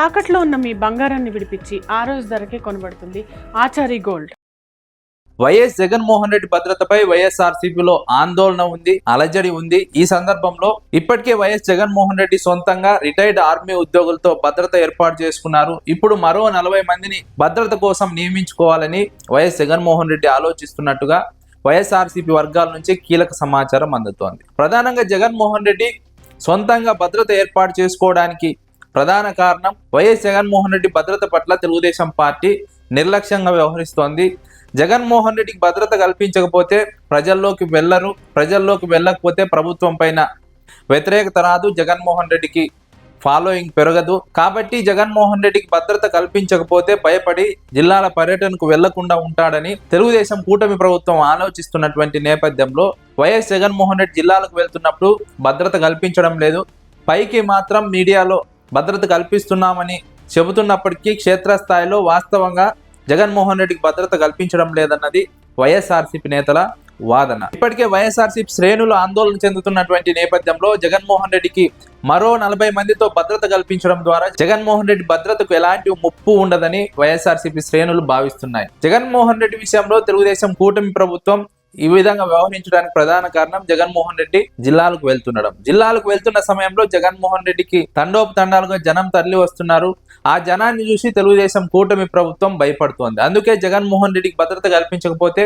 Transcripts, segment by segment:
తాకట్లో ఉన్న మీ బంగారాన్ని విడిపించి ఆ రోజు ధరకే కొనబడుతుంది ఆచారి గోల్డ్. వైఎస్ జగన్మోహన్ రెడ్డి భద్రతపై వైఎస్ఆర్సీపీలో ఆందోళన ఉంది, అలజడి ఉంది. ఈ సందర్భంలో ఇప్పటికే వైఎస్ జగన్మోహన్ రెడ్డి సొంతంగా రిటైర్డ్ ఆర్మీ ఉద్యోగులతో భద్రత ఏర్పాటు చేసుకున్నారు. ఇప్పుడు మరో 40 మందిని భద్రత కోసం నియమించుకోవాలని వైఎస్ జగన్మోహన్ రెడ్డి ఆలోచిస్తున్నట్టుగా వైఎస్ఆర్సీపీ వర్గాల నుంచి కీలక సమాచారం అందుతోంది. ప్రధానంగా జగన్మోహన్ రెడ్డి సొంతంగా భద్రత ఏర్పాటు చేసుకోవడానికి ప్రధాన కారణం వైఎస్ జగన్మోహన్ రెడ్డి భద్రత పట్ల తెలుగుదేశం పార్టీ నిర్లక్ష్యంగా వ్యవహరిస్తోంది. జగన్మోహన్ రెడ్డికి భద్రత కల్పించకపోతే ప్రజల్లోకి వెళ్ళకపోతే ప్రభుత్వం పైన వ్యతిరేకత రాదు, జగన్మోహన్ రెడ్డికి ఫాలోయింగ్ పెరగదు. కాబట్టి జగన్మోహన్ రెడ్డికి భద్రత కల్పించకపోతే భయపడి జిల్లాల పర్యటనకు వెళ్లకుండా ఉంటాడని తెలుగుదేశం కూటమి ప్రభుత్వం ఆలోచిస్తున్నటువంటి నేపథ్యంలో వైఎస్ జగన్మోహన్ రెడ్డి జిల్లాలకు వెళ్తున్నప్పుడు భద్రత కల్పించడం లేదు. పైకి మాత్రం మీడియాలో భద్రత కల్పిస్తున్నామని చెబుతున్నప్పటికీ క్షేత్రస్థాయిలో వాస్తవంగా జగన్మోహన్ రెడ్డికి భద్రత కల్పించడం లేదన్నది వైఎస్ఆర్సీపీ నేతల వాదన. ఇప్పటికే వైఎస్ఆర్సీపీ శ్రేణులు ఆందోళన చెందుతున్నటువంటి నేపథ్యంలో జగన్మోహన్ రెడ్డికి మరో 40 మందితో భద్రత కల్పించడం ద్వారా జగన్మోహన్ రెడ్డి భద్రతకు ఎలాంటి ముప్పు ఉండదని వైఎస్ఆర్సీపీ శ్రేణులు భావిస్తున్నాయి. జగన్మోహన్ రెడ్డి విషయంలో తెలుగుదేశం కూటమి ప్రభుత్వం ఈ విధంగా వ్యవహరించడానికి ప్రధాన కారణం జగన్మోహన్ రెడ్డి జిల్లాలకు వెళ్తున్న సమయంలో జగన్మోహన్ రెడ్డికి తండోపతండాలుగా జనం తరలి వస్తున్నారు. ఆ జనాన్ని చూసి తెలుగుదేశం కూటమి ప్రభుత్వం భయపడుతోంది. అందుకే జగన్మోహన్ రెడ్డికి భద్రత కల్పించకపోతే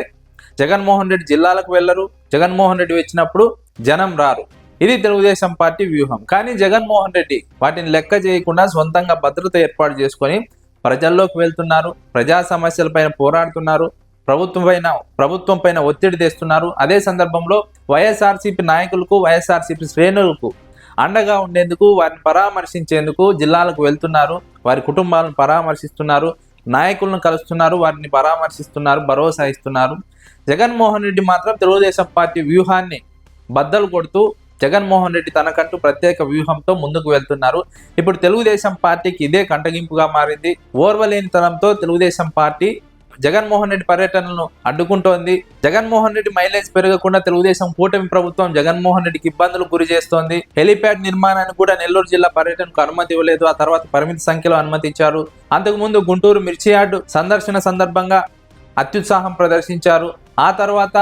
జగన్మోహన్ రెడ్డి జిల్లాలకు వెళ్లరు, జగన్మోహన్ రెడ్డి వచ్చినప్పుడు జనం రారు. ఇది తెలుగుదేశం పార్టీ వ్యూహం. కానీ జగన్మోహన్ రెడ్డి వాటిని లెక్క చేయకుండా సొంతంగా భద్రత ఏర్పాటు చేసుకొని ప్రజల్లోకి వెళ్తున్నారు, ప్రజా సమస్యలపైన పోరాడుతున్నారు, ప్రభుత్వం పైన ఒత్తిడి తెస్తున్నారు. అదే సందర్భంలో వైఎస్ఆర్సీపీ నాయకులకు, వైఎస్ఆర్సీపీ శ్రేణులకు అండగా ఉండేందుకు, వారిని పరామర్శించేందుకు జిల్లాలకు వెళ్తున్నారు, వారి కుటుంబాలను పరామర్శిస్తున్నారు, నాయకులను కలుస్తున్నారు, వారిని పరామర్శిస్తున్నారు, భరోసా ఇస్తున్నారు. జగన్మోహన్ రెడ్డి మాత్రం తెలుగుదేశం పార్టీ వ్యూహాన్ని బద్దలు కొడుతూ జగన్మోహన్ రెడ్డి తనకంటూ ప్రత్యేక వ్యూహంతో ముందుకు వెళ్తున్నారు. ఇప్పుడు తెలుగుదేశం పార్టీకి ఇదే కంటగింపుగా మారింది. ఓర్వలేనితనంతో తెలుగుదేశం పార్టీ జగన్మోహన్ రెడ్డి పర్యటనలను అడ్డుకుంటోంది. జగన్మోహన్ రెడ్డి మైలేజ్ పెరగకుండా తెలుగుదేశం కూటమి ప్రభుత్వం జగన్మోహన్ రెడ్డికి ఇబ్బందులు గురి చేస్తోంది. హెలిప్యాడ్ నిర్మాణానికి కూడా నెల్లూరు జిల్లా పర్యటనకు అనుమతి ఇవ్వలేదు. ఆ తర్వాత పరిమిత సంఖ్యలో అనుమతి ఇచ్చారు. అంతకుముందు గుంటూరు మిర్చి యార్డు సందర్శన సందర్భంగా అత్యుత్సాహం ప్రదర్శించారు. ఆ తర్వాత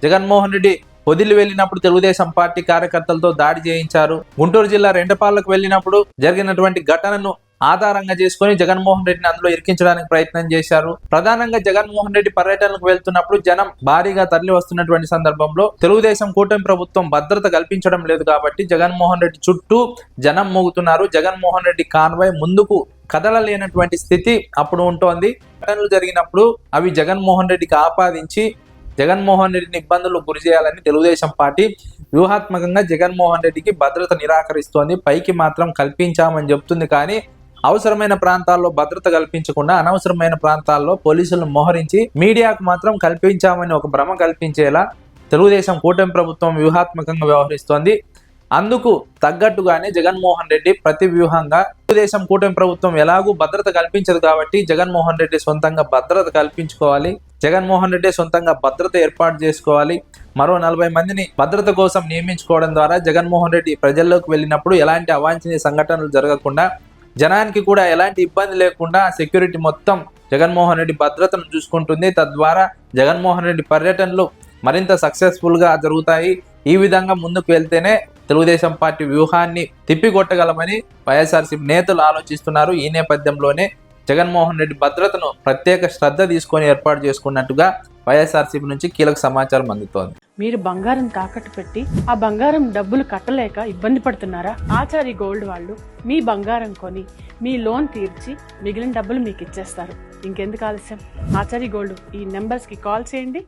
జగన్మోహన్ రెడ్డి వదిలి వెళ్ళినప్పుడు తెలుగుదేశం పార్టీ కార్యకర్తలతో దాడి చేయించారు. గుంటూరు జిల్లా రెంటపాలకు వెళ్ళినప్పుడు జరిగినటువంటి ఘటనను ఆధారంగా చేసుకుని జగన్మోహన్ రెడ్డిని అందులో ఇరికించడానికి ప్రయత్నం చేశారు. ప్రధానంగా జగన్మోహన్ రెడ్డి పర్యటనకు వెళ్తున్నప్పుడు జనం భారీగా తరలి వస్తున్నటువంటి సందర్భంలో తెలుగుదేశం కూటమి ప్రభుత్వం భద్రత కల్పించడం లేదు. కాబట్టి జగన్మోహన్ రెడ్డి చుట్టూ జనం మోగుతున్నారు. జగన్మోహన్ రెడ్డి కాన్వాయ్ ముందుకు కదలలేనటువంటి స్థితి అప్పుడు ఉంటోంది. ఘటనలు జరిగినప్పుడు అవి జగన్మోహన్ రెడ్డికి ఆపాదించి జగన్మోహన్ రెడ్డిని ఇబ్బందులు గురి చేయాలని తెలుగుదేశం పార్టీ వ్యూహాత్మకంగా జగన్మోహన్ రెడ్డికి భద్రత నిరాకరిస్తోంది. పైకి మాత్రం కల్పించామని చెప్తుంది, కానీ అవసరమైన ప్రాంతాల్లో భద్రత కల్పించకుండా అనవసరమైన ప్రాంతాల్లో పోలీసులను మోహరించి మీడియాకు మాత్రం కల్పించామని ఒక భ్రమ కల్పించేలా తెలుగుదేశం కూటమి ప్రభుత్వం వ్యూహాత్మకంగా వ్యవహరిస్తోంది. అందుకు తగ్గట్టుగానే జగన్మోహన్ రెడ్డి ప్రతి వ్యూహంగా తెలుగుదేశం కూటమి ప్రభుత్వం ఎలాగూ భద్రత కల్పించదు కాబట్టి జగన్మోహన్ రెడ్డి సొంతంగా భద్రత కల్పించుకోవాలి, జగన్మోహన్ రెడ్డి సొంతంగా భద్రత ఏర్పాటు చేసుకోవాలి, మరో 40 మందిని భద్రత కోసం నియమించుకోవడం ద్వారా జగన్మోహన్ రెడ్డి ప్రజల్లోకి వెళ్ళినప్పుడు ఎలాంటి అవాంఛనీయ సంఘటనలు జరగకుండా, జనానికి కూడా ఎలాంటి ఇబ్బంది లేకుండా సెక్యూరిటీ మొత్తం జగన్మోహన్ రెడ్డి భద్రతను చూసుకుంటుంది. తద్వారా జగన్మోహన్ రెడ్డి పర్యటనలు మరింత సక్సెస్ఫుల్ గా జరుగుతాయి. ఈ విధంగా ముందుకు వెళ్తేనే తెలుగుదేశం పార్టీ వ్యూహాన్ని తిప్పికొట్టగలమని వైఎస్ఆర్సీపీ నేతలు ఆలోచిస్తున్నారు. ఈ నేపథ్యంలోనే జగన్మోహన్ రెడ్డి భద్రతను ప్రత్యేక శ్రద్ధ తీసుకొని ఏర్పాటు చేసుకున్నట్టుగా వైఎస్ఆర్సీపీ నుంచి కీలక సమాచారం అందుతోంది. మీరు బంగారం తాకట్టు పెట్టి ఆ బంగారం డబ్బులు కట్టలేక ఇబ్బంది పడుతున్నారా? ఆచారి గోల్డ్ వాళ్ళు మీ బంగారం కొని మీ లోన్ తీర్చి మిగిలిన డబ్బులు మీకు ఇచ్చేస్తారు. ఇంకెందుకు ఆలస్యం? ఆచారి గోల్డ్ ఈ నెంబర్స్కి కాల్ చేయండి.